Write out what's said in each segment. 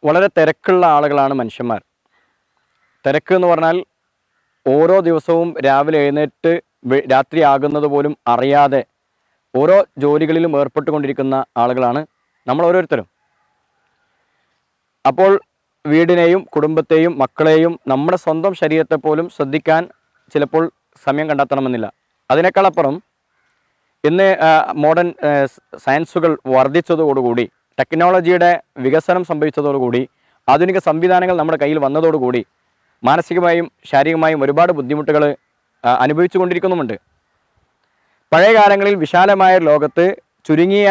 വളരെ തിരക്കുള്ള ആളുകളാണ് മനുഷ്യന്മാർ. തിരക്ക് എന്ന് പറഞ്ഞാൽ ഓരോ ദിവസവും രാവിലെ എഴുന്നേറ്റ് രാത്രിയാകുന്നത് പോലും അറിയാതെ ഓരോ ജോലികളിലും ഏർപ്പെട്ടുകൊണ്ടിരിക്കുന്ന ആളുകളാണ് നമ്മൾ ഓരോരുത്തരും. അപ്പോൾ വീടിനെയും കുടുംബത്തെയും മക്കളെയും നമ്മുടെ സ്വന്തം ശരീരത്തെ പോലും ശ്രദ്ധിക്കാൻ ചിലപ്പോൾ സമയം കണ്ടെത്തണമെന്നില്ല. അതിനേക്കാളപ്പുറം ഇന്ന് മോഡേൺ സയൻസുകൾ വർദ്ധിച്ചതോടുകൂടി, ടെക്നോളജിയുടെ വികസനം സംഭവിച്ചതോടുകൂടി, ആധുനിക സംവിധാനങ്ങൾ നമ്മുടെ കയ്യിൽ വന്നതോടുകൂടി മാനസികമായും ശാരീരികമായും ഒരുപാട് ബുദ്ധിമുട്ടുകൾ അനുഭവിച്ചു കൊണ്ടിരിക്കുന്നുമുണ്ട്. പഴയ കാലങ്ങളിൽ വിശാലമായ ലോകത്ത് ചുരുങ്ങിയ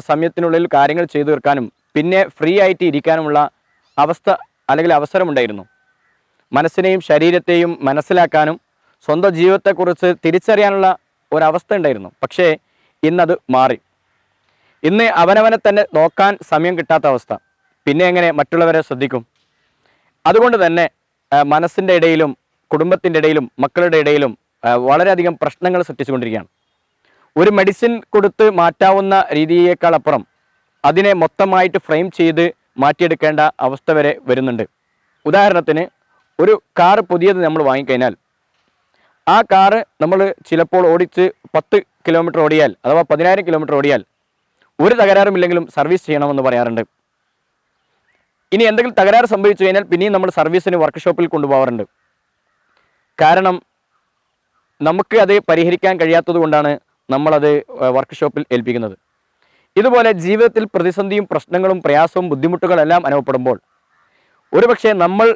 സമയത്തിനുള്ളിൽ കാര്യങ്ങൾ ചെയ്തു തീർക്കാനും പിന്നെ ഫ്രീ ആയിട്ട് ഇരിക്കാനുമുള്ള അവസ്ഥ അല്ലെങ്കിൽ അവസരമുണ്ടായിരുന്നു. മനസ്സിനെയും ശരീരത്തെയും മനസ്സിലാക്കാനും സ്വന്തം ജീവിതത്തെക്കുറിച്ച് തിരിച്ചറിയാനുള്ള ഒരവസ്ഥ ഉണ്ടായിരുന്നു. പക്ഷേ ഇന്നത് മാറി. ഇന്ന് അവനവനെ തന്നെ നോക്കാൻ സമയം കിട്ടാത്ത അവസ്ഥ. പിന്നെ എങ്ങനെ മറ്റുള്ളവരെ ശ്രദ്ധിക്കും? അതുകൊണ്ട് തന്നെ മനസ്സിൻ്റെ ഇടയിലും കുടുംബത്തിൻ്റെ ഇടയിലും മക്കളുടെ ഇടയിലും വളരെയധികം പ്രശ്നങ്ങൾ സൃഷ്ടിച്ചുകൊണ്ടിരിക്കുകയാണ്. ഒരു മെഡിസിൻ കൊടുത്ത് മാറ്റാവുന്ന രീതിയേക്കാൾ അപ്പുറം അതിനെ മൊത്തമായിട്ട് ഫ്രെയിം ചെയ്ത് മാറ്റിയെടുക്കേണ്ട അവസ്ഥ വരെ വരുന്നുണ്ട്. ഉദാഹരണത്തിന്, ഒരു കാറ് പുതിയത് നമ്മൾ വാങ്ങിക്കഴിഞ്ഞാൽ ആ കാറ് നമ്മൾ ചിലപ്പോൾ ഓടിച്ച് 10 കിലോമീറ്റർ ഓടിയാൽ അഥവാ 10,000 കിലോമീറ്റർ ഓടിയാൽ ഒരു തകരാറുമില്ലെങ്കിലും സർവീസ് ചെയ്യണമെന്ന് പറയാറുണ്ട്. ഇനി എന്തെങ്കിലും തകരാറ് സംഭവിച്ചു കഴിഞ്ഞാൽ പിന്നെയും നമ്മൾ സർവീസിന് വർക്ക്ഷോപ്പിൽ കൊണ്ടുപോകാറുണ്ട്. കാരണം നമുക്ക് അത് പരിഹരിക്കാൻ കഴിയാത്തത് കൊണ്ടാണ് നമ്മളത് വർക്ക്ഷോപ്പിൽ ഏൽപ്പിക്കുന്നത്. ഇതുപോലെ ജീവിതത്തിൽ പ്രതിസന്ധിയും പ്രശ്നങ്ങളും പ്രയാസവും ബുദ്ധിമുട്ടുകളെല്ലാം അനുഭവപ്പെടുമ്പോൾ ഒരുപക്ഷെ നമ്മൾ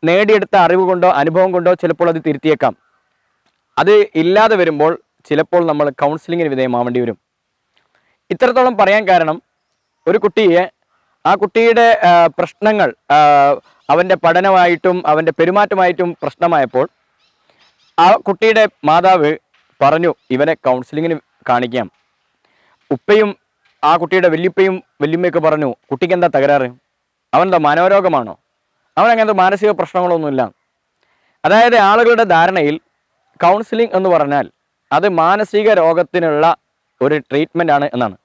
നേടിയെടുത്ത അറിവ് കൊണ്ടോ അനുഭവം കൊണ്ടോ ചിലപ്പോൾ അത് തിരുത്തിയേക്കാം. അത് ഇല്ലാതെ വരുമ്പോൾ ചിലപ്പോൾ നമ്മൾ കൗൺസിലിങ്ങിന് വിധേയമാവേണ്ടി വരും. ഇത്രത്തോളം പറയാൻ കാരണം, ഒരു കുട്ടിയെ ആ കുട്ടിയുടെ പ്രശ്നങ്ങൾ അവൻ്റെ പഠനമായിട്ടും അവൻ്റെ പെരുമാറ്റമായിട്ടും പ്രശ്നമായപ്പോൾ ആ കുട്ടിയുടെ മാതാവ് പറഞ്ഞു, ഇവനെ കൗൺസിലിങ്ങിന് കാണിക്കാം. ഉപ്പയും ആ കുട്ടിയുടെ വല്യുപ്പയും വല്യമ്മയൊക്കെ പറഞ്ഞു, കുട്ടിക്ക് എന്താ തകരാറ്? അവനെന്താ മനോരോഗമാണോ? അവനങ്ങനത്തെ മാനസിക പ്രശ്നങ്ങളൊന്നുമില്ല. അതായത് ആളുകളുടെ ധാരണയിൽ കൗൺസിലിംഗ് എന്ന് പറഞ്ഞാൽ അത് മാനസിക രോഗത്തിനുള്ള ഒരു ട്രീറ്റ്മെൻ്റ് ആണ് എന്നാണ്.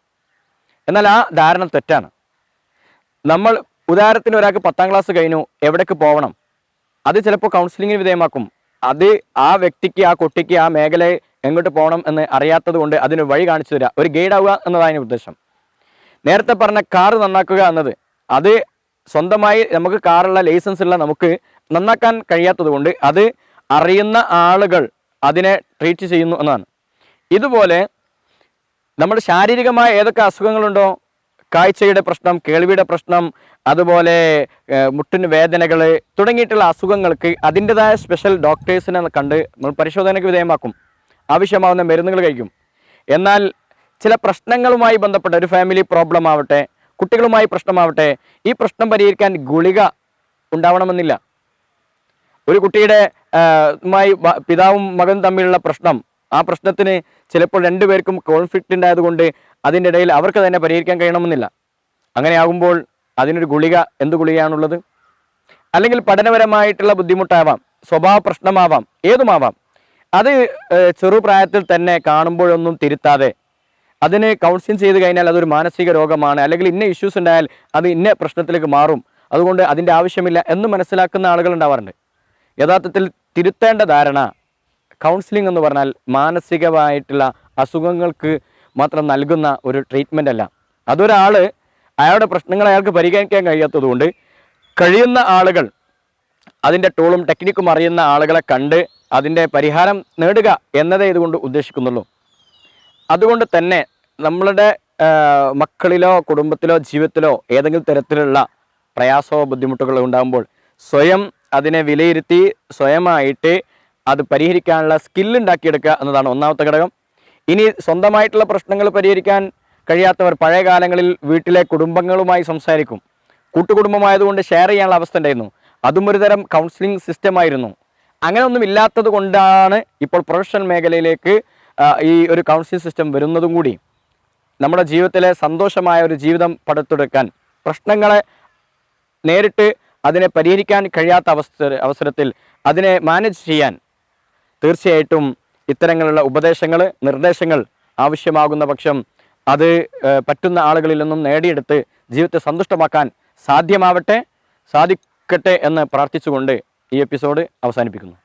എന്നാൽ ആ ധാരണ തെറ്റാണ്. നമ്മൾ ഉദാഹരണത്തിന് ഒരാൾക്ക് 10ാം ക്ലാസ് കഴിഞ്ഞു, എവിടേക്ക് പോകണം? അത് ചിലപ്പോൾ കൗൺസിലിങ്ങിന് വിധേയമാക്കും. അത് ആ വ്യക്തിക്ക്, ആ കുട്ടിക്ക് ആ മേഖലയെ എങ്ങോട്ട് പോകണം എന്ന് അറിയാത്തത് കൊണ്ട് അതിന് വഴി കാണിച്ചു തരിക, ഒരു ഗൈഡ് ആവുക എന്നതാണ് ഉദ്ദേശം. നേരത്തെ പറഞ്ഞ കാറ് നന്നാക്കുക എന്നത്, അത് സ്വന്തമായി നമുക്ക് കാറുള്ള ലൈസൻസ് ഉള്ള നമുക്ക് നന്നാക്കാൻ കഴിയാത്തത് കൊണ്ട് അത് അറിയുന്ന ആളുകൾ അതിനെ ട്രീറ്റ് ചെയ്യുന്നു എന്നതാണ്. ഇതുപോലെ നമ്മൾ ശാരീരികമായ ഏതൊക്കെ അസുഖങ്ങളുണ്ടോ, കാഴ്ചയുടെ പ്രശ്നം, കേൾവിയുടെ പ്രശ്നം, അതുപോലെ മുട്ടിന് വേദനകൾ തുടങ്ങിയിട്ടുള്ള അസുഖങ്ങൾക്ക് അതിൻ്റെതായ സ്പെഷ്യൽ ഡോക്ടേഴ്സിനെ കണ്ട് നമ്മൾ പരിശോധനയ്ക്ക് വിധേയമാക്കും, ആവശ്യമാവുന്ന മരുന്നുകൾ കഴിക്കും. എന്നാൽ ചില പ്രശ്നങ്ങളുമായി ബന്ധപ്പെട്ട ഒരു ഫാമിലി പ്രോബ്ലം ആവട്ടെ, കുട്ടികളുമായി പ്രശ്നമാവട്ടെ, ഈ പ്രശ്നം പരിഹരിക്കാൻ ഗുളിക ഉണ്ടാവണമെന്നില്ല. ഒരു കുട്ടിയുടെ പിതാവും മകനും തമ്മിലുള്ള പ്രശ്നം, ആ പ്രശ്നത്തിന് ചിലപ്പോൾ രണ്ടുപേർക്കും കോൺഫ്ലിക്റ്റ് ഉണ്ടായതുകൊണ്ട് അതിൻ്റെ ഇടയിൽ അവർക്ക് തന്നെ പരിഹരിക്കാൻ കഴിയണമെന്നില്ല. അങ്ങനെ ആകുമ്പോൾ അതിനൊരു ഗുളിക, എന്ത് ഗുളികയാണുള്ളത്? അല്ലെങ്കിൽ പഠനപരമായിട്ടുള്ള ബുദ്ധിമുട്ടാവാം, സ്വഭാവ പ്രശ്നമാവാം, ഏതുമാവാം. അത് ചെറുപ്രായത്തിൽ തന്നെ കാണുമ്പോഴൊന്നും തിരുത്താതെ അതിന് കൗൺസിലിംഗ് ചെയ്ത് കഴിഞ്ഞാൽ അതൊരു മാനസിക രോഗമാണ്, അല്ലെങ്കിൽ ഇന്ന ഇഷ്യൂസ് ഉണ്ടായാൽ അത് ഇന്ന പ്രശ്നത്തിലേക്ക് മാറും, അതുകൊണ്ട് അതിൻ്റെ ആവശ്യമില്ല എന്ന് മനസ്സിലാക്കുന്ന ആളുകൾ ഉണ്ടാവാറുണ്ട്. യഥാർത്ഥത്തിൽ തിരുത്തേണ്ട ധാരണ, കൗൺസിലിംഗ് എന്ന് പറഞ്ഞാൽ മാനസികമായിട്ടുള്ള അസുഖങ്ങൾക്ക് മാത്രം നൽകുന്ന ഒരു ട്രീറ്റ്മെൻ്റ് അല്ല. അതൊരാൾ അയാളുടെ പ്രശ്നങ്ങൾ അയാൾക്ക് പരിഹരിക്കാൻ കഴിയാത്തതുകൊണ്ട് കഴിയുന്ന ആളുകൾ, അതിൻ്റെ ടൂളും ടെക്നിക്കും അറിയുന്ന ആളുകളെ കണ്ട് അതിൻ്റെ പരിഹാരം നേടുക എന്നതേ ഇതുകൊണ്ട് ഉദ്ദേശിക്കുന്നുള്ളൂ. അതുകൊണ്ട് തന്നെ നമ്മളുടെ മക്കളിലോ കുടുംബത്തിലോ ജീവിതത്തിലോ ഏതെങ്കിലും തരത്തിലുള്ള പ്രയാസമോ ബുദ്ധിമുട്ടുകളോ ഉണ്ടാകുമ്പോൾ സ്വയം അതിനെ വിലയിരുത്തി സ്വയമായിട്ട് അത് പരിഹരിക്കാനുള്ള സ്കില്ലുണ്ടാക്കിയെടുക്കുക എന്നതാണ് ഒന്നാമത്തെ ഘടകം. ഇനി സ്വന്തമായിട്ടുള്ള പ്രശ്നങ്ങൾ പരിഹരിക്കാൻ കഴിയാത്തവർ പഴയ കാലങ്ങളിൽ വീട്ടിലെ കുടുംബങ്ങളുമായി സംസാരിക്കും. കൂട്ടുകുടുംബമായതുകൊണ്ട് ഷെയർ ചെയ്യാനുള്ള അവസ്ഥ ഉണ്ടായിരുന്നു. അതും ഒരു തരം കൗൺസിലിംഗ് സിസ്റ്റമായിരുന്നു. അങ്ങനെ ഒന്നും ഇല്ലാത്തത് കൊണ്ടാണ് ഇപ്പോൾ പ്രൊഫഷണൽ മേഖലയിലേക്ക് ഈ ഒരു കൗൺസിലിംഗ് സിസ്റ്റം വരുന്നതും കൂടി. നമ്മുടെ ജീവിതത്തിലെ സന്തോഷമായ ഒരു ജീവിതം പടുത്തെടുക്കാൻ, പ്രശ്നങ്ങളെ നേരിട്ട് അതിനെ പരിഹരിക്കാൻ കഴിയാത്ത അവസരത്തിൽ അതിനെ മാനേജ് ചെയ്യാൻ തീർച്ചയായിട്ടും ഇത്തരത്തിലുള്ള ഉപദേശങ്ങൾ, നിർദ്ദേശങ്ങൾ ആവശ്യമാകുന്ന പക്ഷം അത് പറ്റുന്ന ആളുകളിൽ നിന്നും നേടിയെടുത്ത് ജീവിതത്തെ സന്തുഷ്ടമാക്കാൻ സാധ്യമാവട്ടെ. സാധിക്കട്ടെ എന്ന് പ്രാർത്ഥിച്ചുകൊണ്ട് ഈ എപ്പിസോഡ് അവസാനിപ്പിക്കുന്നു.